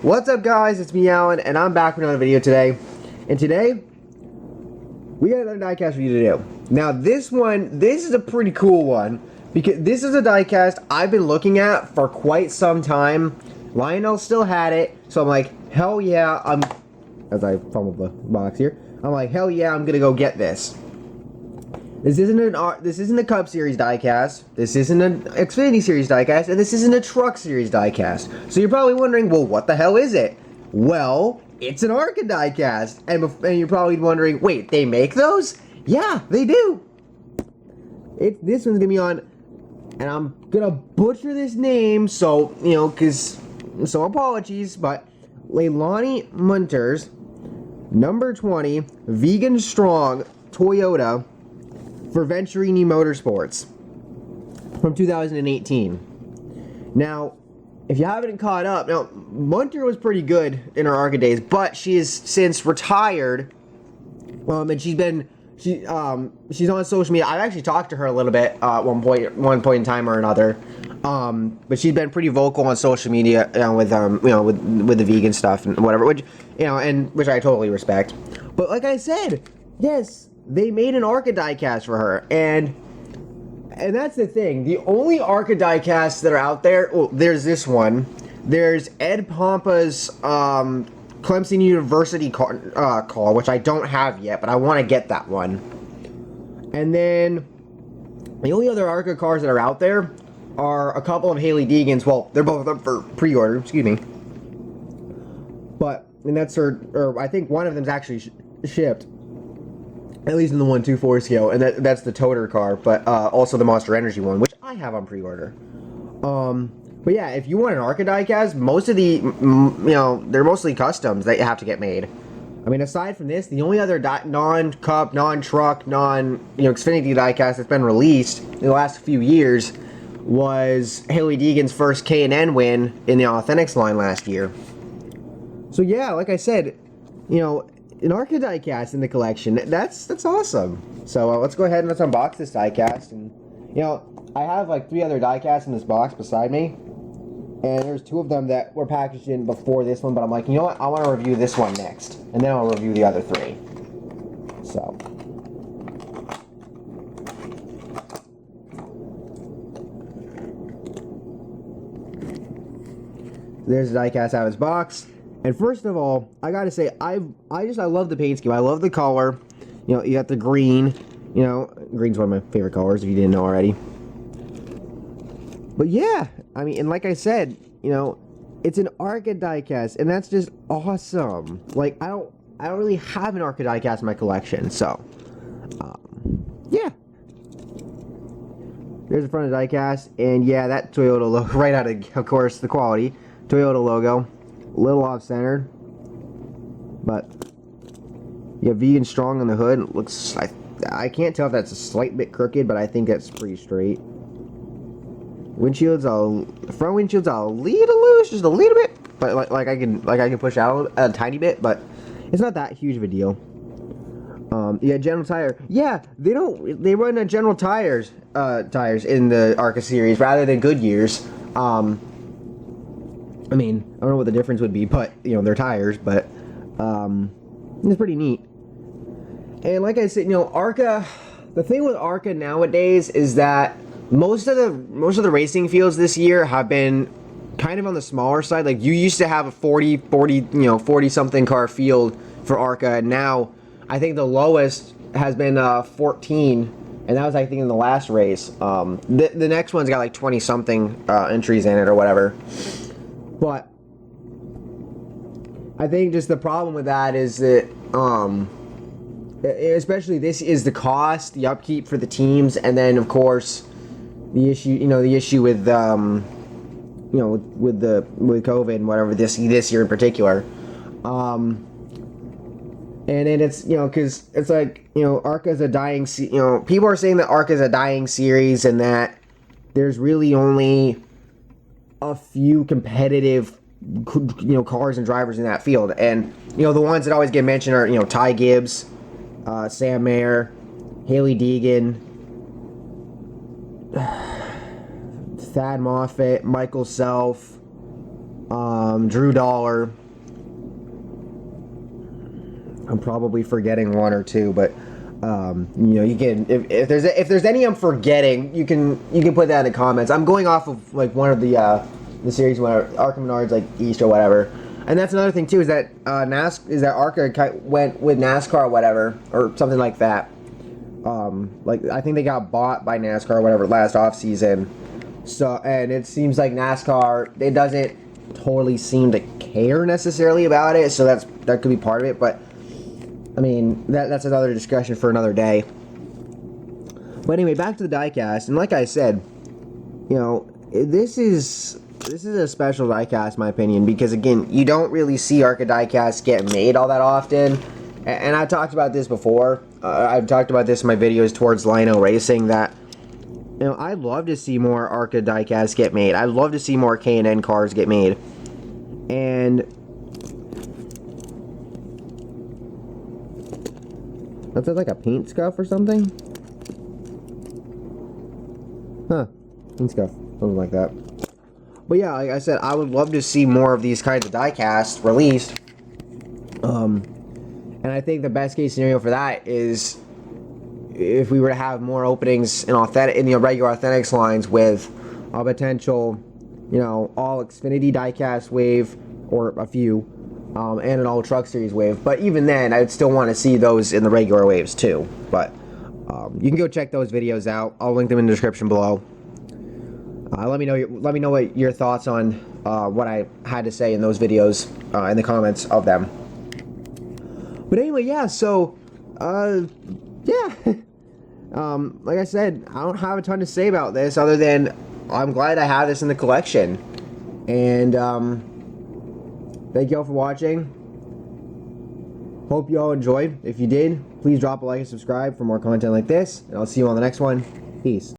What's up, guys? It's me, Alan, and I'm back with another video today. And today, we got another diecast for you to do. Now, this is a pretty cool one, because this is a diecast I've been looking at for quite some time. Lionel still had it, so I'm like, hell yeah, as I fumbled the box here, I'm like, hell yeah, I'm gonna go get this. This isn't a Cup Series diecast, this isn't an Xfinity Series diecast, and this isn't a Truck Series diecast. So you're probably wondering, well, what the hell is it? Well, it's an ARCA diecast, and you're probably wondering, wait, they make those? Yeah, they do. This one's gonna be on, and I'm gonna butcher this name, so, so apologies, but Leilani Munter's number 20 Vegan Strong Toyota for Venturini Motorsports from 2018. Now, if you haven't caught up, now Munter was pretty good in her ARCA days, but she is since retired. And she's on social media. I've actually talked to her a little bit at one point in time or another. But she's been pretty vocal on social media, with the vegan stuff and whatever, which which I totally respect. But like I said, yes, they made an ARCA diecast for her, and that's the thing. The only ARCA diecasts that are out there, well, there's this one. There's Ed Pompa's Clemson University car, which I don't have yet, but I want to get that one. And then the only other ARCA cars that are out there are a couple of Hailie Deegan's. Well, they're both up for pre-order, excuse me. And that's or I think one of them's actually shipped. At least in the 1/2/4 scale, and that's the Toter car, but also the Monster Energy one, which I have on pre-order. But yeah, if you want an ARCA diecast, most of the, they're mostly customs that you have to get made. I mean, aside from this, the only other non-Cup, non-Truck, Xfinity diecast that's been released in the last few years was Hailie Deegan's first K&N win in the Authentics line last year. So yeah, like I said, an ARCA diecast in the collection. That's awesome. So let's go ahead and let's unbox this diecast. And I have like 3 other diecasts in this box beside me, and there's 2 of them that were packaged in before this one. But I'm like, you know what? I want to review this one next, and then I'll review the other 3. So there's the diecast out of this box. And first of all, I gotta say, I love the paint scheme. I love the color. You got the green. Green's one of my favorite colors, if you didn't know already. But yeah, I mean, and like I said, it's an ARCA diecast, and that's just awesome. Like, I don't really have an ARCA diecast in my collection, so yeah. There's the front of the diecast, and yeah, that Toyota logo right out of course, the quality Toyota logo. A little off-centered, but you have Vegan Strong on the hood. It looks, I can't tell if that's a slight bit crooked, but I think that's pretty straight. The front windshield's a little loose, just a little bit, but like I can push out a tiny bit, but it's not that huge of a deal. Yeah, General Tire. Yeah, they run General tires in the ARCA series rather than Goodyear's. I mean, I don't know what the difference would be, but, they're tires, but, it's pretty neat. And like I said, ARCA, the thing with ARCA nowadays is that most of the racing fields this year have been kind of on the smaller side. Like, you used to have a 40-something car field for ARCA, and now I think the lowest has been 14, and that was, I think, in the last race. The next one's got like 20-something entries in it or whatever. But I think just the problem with that is that, especially this is the cost, the upkeep for the teams, and then of course the issue, with, with COVID and whatever this year in particular, and then it's because it's like ARCA's a dying, people are saying that ARCA's a dying series and that there's really only a few competitive cars and drivers in that field, and the ones that always get mentioned are Ty Gibbs, Sam Mayer, Hailie Deegan, Thad Moffitt, Michael Self, Drew Dollar. I'm probably forgetting one or two, but you know, you can if there's any I'm forgetting, you can put that in the comments. I'm going off of like one of the series, where ARCA Menards like East or whatever. And that's another thing too, is that ARCA went with NASCAR or whatever, or something like that. Like I think they got bought by NASCAR or whatever last off season. So, and it seems like NASCAR, it doesn't totally seem to care necessarily about it. So that could be part of it. But I mean, that's another discussion for another day. But anyway, back to the diecast, and like I said, you know, this is a special diecast, in my opinion, because again, you don't really see ARCA diecasts get made all that often. And I've talked about this before. I've talked about this in my videos towards Lino Racing, that, you know, I'd love to see more ARCA diecasts get made. I'd love to see more K&N cars get made. And that's like a paint scuff or something? Huh. Paint scuff. Something like that. But yeah, like I said, I would love to see more of these kinds of diecasts released. And I think the best case scenario for that is if we were to have more openings in the regular Authentics lines with a potential, you know, all Xfinity diecast wave, or a few, and an all Truck Series wave. But even then, I'd still want to see those in the regular waves too. But you can go check those videos out. I'll link them in the description below. Let me know what your thoughts on what I had to say in those videos in the comments of them. But anyway, yeah. So, yeah. Like I said, I don't have a ton to say about this other than I'm glad I have this in the collection. And thank you all for watching. Hope you all enjoyed. If you did, please drop a like and subscribe for more content like this. And I'll see you on the next one. Peace.